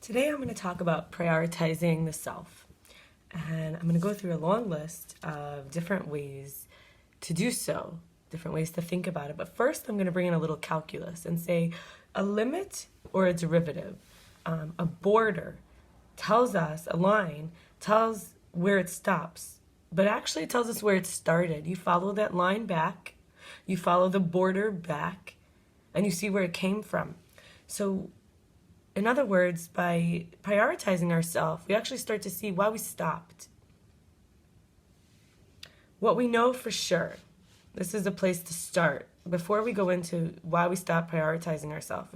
Today I'm going to talk about prioritizing the self. And I'm going to go through a long list of different ways to do so, different ways to think about it. But first I'm going to bring in a little calculus and say a limit or a derivative, a border tells us, a line tells where it stops, but actually it tells us where it started. You follow that line back, you follow the border back, and you see where it came from. So in other words, by prioritizing ourselves, we actually start to see why we stopped. What we know for sure, this is a place to start. Before we go into why we stopped prioritizing ourselves,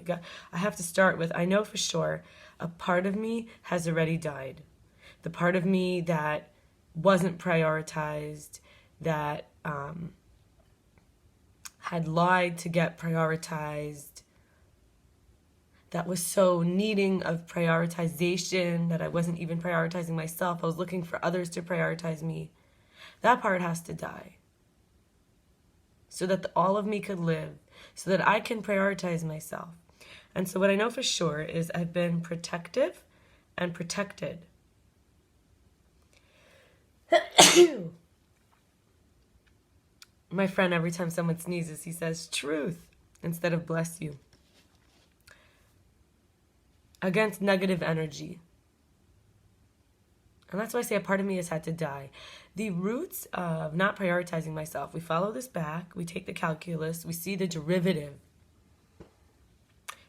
I have to start with, I know for sure a part of me has already died. The part of me that wasn't prioritized, that had lied to get prioritized, that was so needing of prioritization that I wasn't even prioritizing myself. I was looking for others to prioritize me. That part has to die so that all of me could live, so that I can prioritize myself. And so what I know for sure is I've been protective and protected. My friend, every time someone sneezes, he says truth instead of bless you. Against negative energy. And that's why I say a part of me has had to die. The roots of not prioritizing myself, we follow this back, we take the calculus, we see the derivative.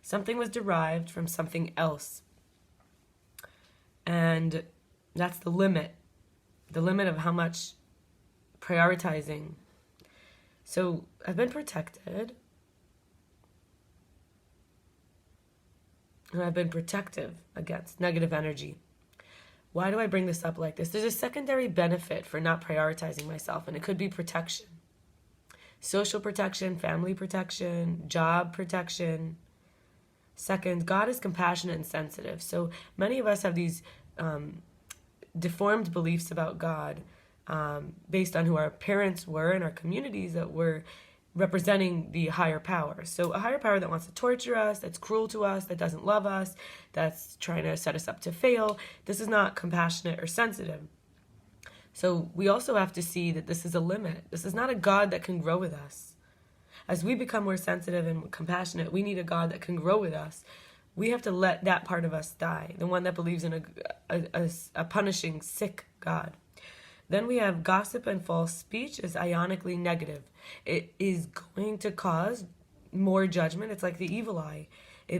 Something was derived from something else. And that's the limit of how much prioritizing. So I've been protected. And I've been protective against negative energy. Why do I bring this up like this? There's a secondary benefit for not prioritizing myself, and it could be protection. Social protection, family protection, job protection. Second, God is compassionate and sensitive. So many of us have these deformed beliefs about God based on who our parents were and our communities that were representing the higher power. So a higher power that wants to torture us, that's cruel to us, that doesn't love us, that's trying to set us up to fail. This is not compassionate or sensitive. So we also have to see that this is a limit. This is not a God that can grow with us. As we become more sensitive and compassionate, we need a God that can grow with us. We have to let that part of us die, the one that believes in a punishing, sick God. Then we have gossip and false speech is ionically negative. It is going to cause more judgment. It's like the evil eye.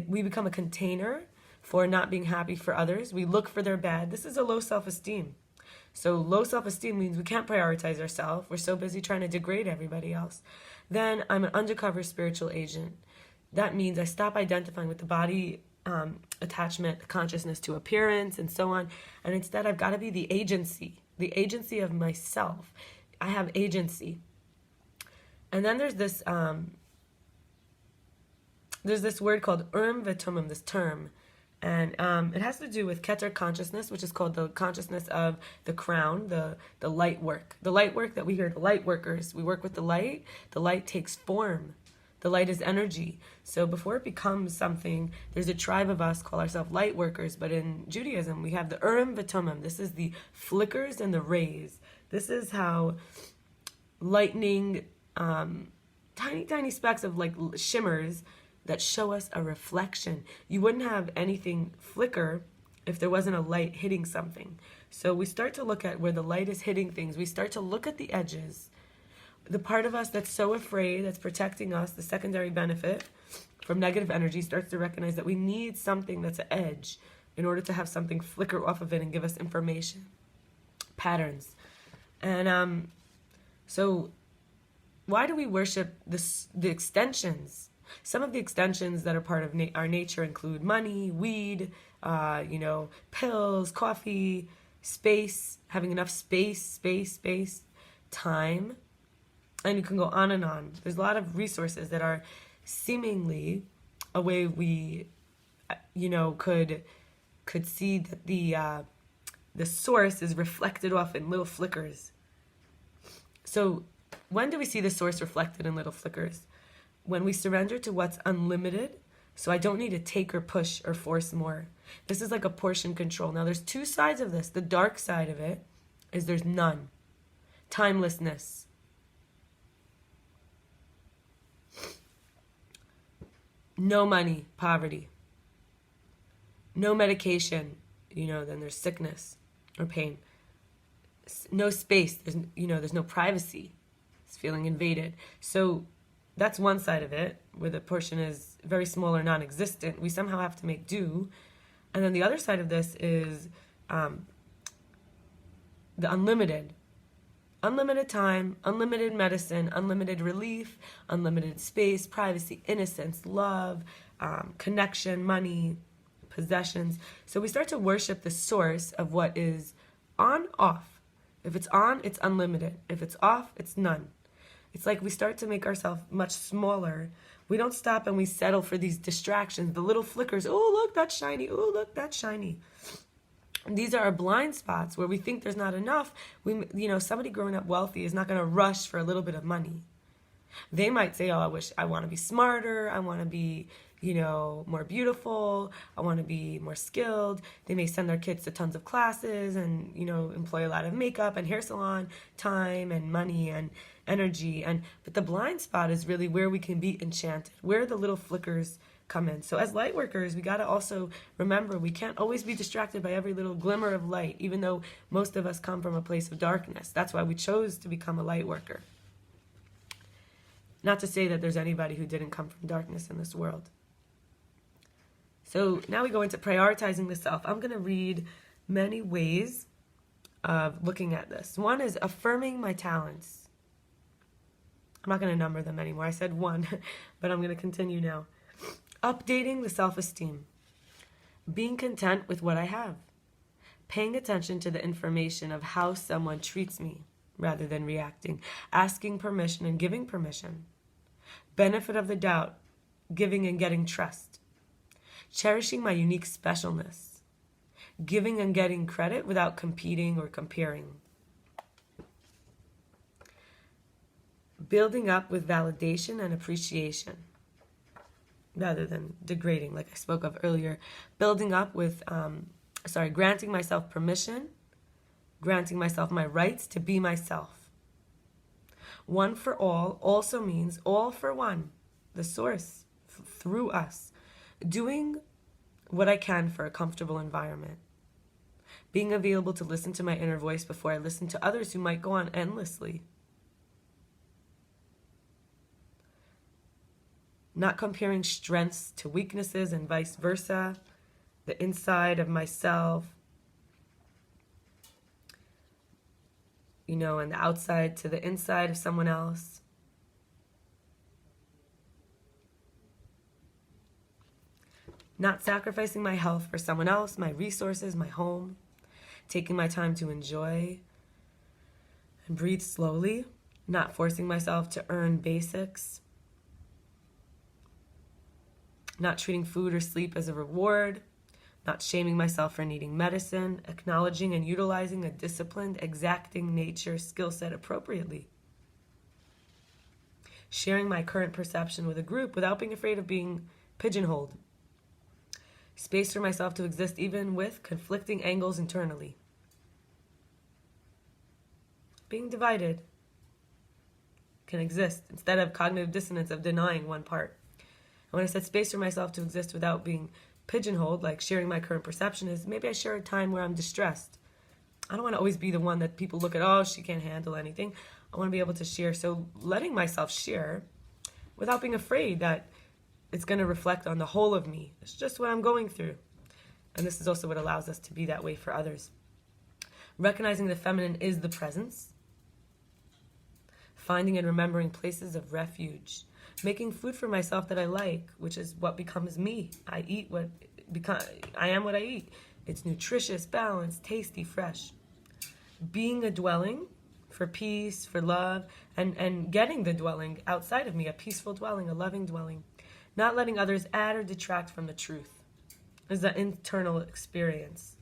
We become a container for not being happy for others. We look for their bad. This is a low self-esteem. So low self-esteem means we can't prioritize ourselves. We're so busy trying to degrade everybody else. Then I'm an undercover spiritual agent. That means I stop identifying with the body attachment, consciousness to appearance, and so on. And instead, I've got to be the agency of myself. I have agency. And then there's this word called Vitumim, this term. And it has to do with Keter consciousness, which is called the consciousness of the crown, the light work. The light work that we hear, the light workers. We work with the light. The light takes form. The light is energy. So before it becomes something, there's a tribe of us call ourselves light workers. But in Judaism, we have the Vitumim. This is the flickers and the rays. This is how lightning, tiny, tiny specks of like shimmers that show us a reflection. You wouldn't have anything flicker if there wasn't a light hitting something. So we start to look at where the light is hitting things. We start to look at the edges. The part of us that's so afraid, that's protecting us, the secondary benefit from negative energy, starts to recognize that we need something that's an edge in order to have something flicker off of it and give us information, patterns. And so why do we worship the extensions? Some of the extensions that are part of our nature include money, weed, pills, coffee, space, having enough space, time. And you can go on and on. There's a lot of resources that are seemingly a way we, could see that the source is reflected off in little flickers. So when do we see the source reflected in little flickers? When we surrender to what's unlimited So I don't need to take or push or force more. This is like a portion control. Now there's two sides of this. The dark side of it is there's none. Timelessness. No money, poverty. No medication, then there's sickness or pain. No space, there's no privacy. It's feeling invaded. So that's one side of it, where the portion is very small or non-existent. We somehow have to make do. And then the other side of this is the unlimited. Unlimited time, unlimited medicine, unlimited relief, unlimited space, privacy, innocence, love, connection, money, possessions. So we start to worship the source of what is on, off. If it's on, it's unlimited. If it's off, it's none. It's like we start to make ourselves much smaller. We don't stop and we settle for these distractions, the little flickers. Oh, look, that's shiny. Oh, look, that's shiny. These are our blind spots where we think there's not enough. Somebody growing up wealthy is not going to rush for a little bit of money. They might say, oh, I want to be smarter. I want to be, more beautiful. I want to be more skilled. They may send their kids to tons of classes and, employ a lot of makeup and hair salon time and money and energy. But the blind spot is really where we can be enchanted, where the little flickers come in. So as light workers, we got to also remember we can't always be distracted by every little glimmer of light, even though most of us come from a place of darkness. That's why we chose to become a light worker. Not to say that there's anybody who didn't come from darkness in this world. So now we go into prioritizing the self. I'm going to read many ways of looking at this. One is affirming my talents. I'm not going to number them anymore. I said one, but I'm going to continue now. Updating the self-esteem. Being content with what I have. Paying attention to the information of how someone treats me rather than reacting. Asking permission and giving permission. Benefit of the doubt. Giving and getting trust. Cherishing my unique specialness. Giving and getting credit without competing or comparing. Building up with validation and appreciation rather than degrading, like I spoke of earlier. Building up with, granting myself permission, granting myself my rights to be myself. One for all also means all for one, the source, through us. Doing what I can for a comfortable environment. Being available to listen to my inner voice before I listen to others who might go on endlessly. Not comparing strengths to weaknesses and vice versa. The inside of myself, and the outside to the inside of someone else. Not sacrificing my health for someone else, my resources, my home. Taking my time to enjoy and breathe slowly. Not forcing myself to earn basics. Not treating food or sleep as a reward. Not shaming myself for needing medicine. Acknowledging and utilizing a disciplined, exacting nature skill set appropriately. Sharing my current perception with a group without being afraid of being pigeonholed. Space for myself to exist even with conflicting angles internally. Being divided can exist instead of cognitive dissonance of denying one part. And when I said space for myself to exist without being pigeonholed, like sharing my current perception, is maybe I share a time where I'm distressed. I don't want to always be the one that people look at, oh, she can't handle anything. I want to be able to share. So letting myself share without being afraid that it's going to reflect on the whole of me. It's just what I'm going through. And this is also what allows us to be that way for others. Recognizing the feminine is the presence. Finding and remembering places of refuge. Making food for myself that I like, which is what becomes me. I am what I eat. It's nutritious, balanced, tasty, fresh. Being a dwelling for peace, for love, and getting the dwelling outside of me, a peaceful dwelling, a loving dwelling. Not letting others add or detract from the truth is the internal experience.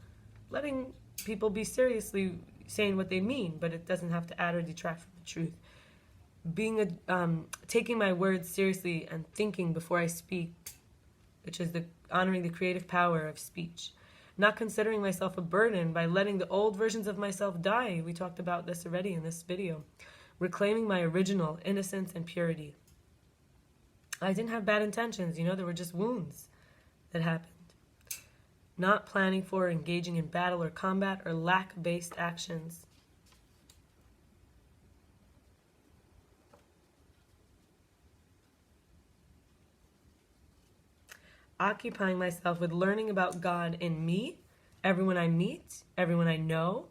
Letting people be seriously saying what they mean, but it doesn't have to add or detract from the truth. Taking my words seriously and thinking before I speak. which is honoring the creative power of speech. Not considering myself a burden by letting the old versions of myself die. We talked about this already in this video. Reclaiming my original innocence and purity. I didn't have bad intentions, there were just wounds that happened. Not planning for, engaging in battle or combat or lack-based actions. Occupying myself with learning about God in me, everyone I meet, everyone I know,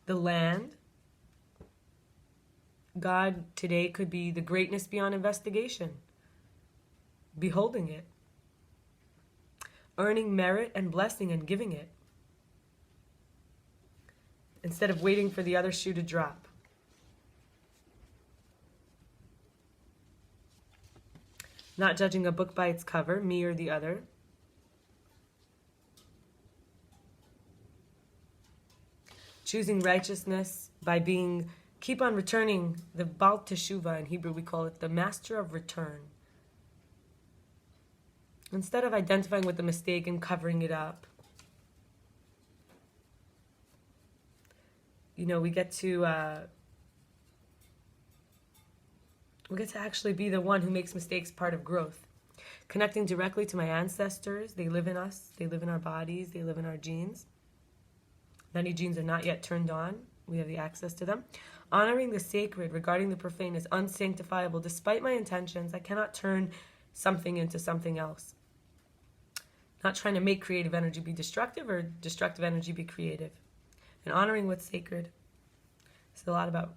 the land. God today could be the greatness beyond investigation. Beholding it. Earning merit and blessing and giving it. Instead of waiting for the other shoe to drop. Not judging a book by its cover, me or the other. Choosing righteousness by keep on returning, the Baal Teshuvah in Hebrew, we call it the master of return. Instead of identifying with the mistake and covering it up. We get to actually be the one who makes mistakes part of growth. Connecting directly to my ancestors. They live in us. They live in our bodies. They live in our genes. Many genes are not yet turned on. We have the access to them. Honoring the sacred regarding the profane is unsanctifiable. Despite my intentions, I cannot turn something into something else. Not trying to make creative energy be destructive or destructive energy be creative. And honoring what's sacred. It's a lot about,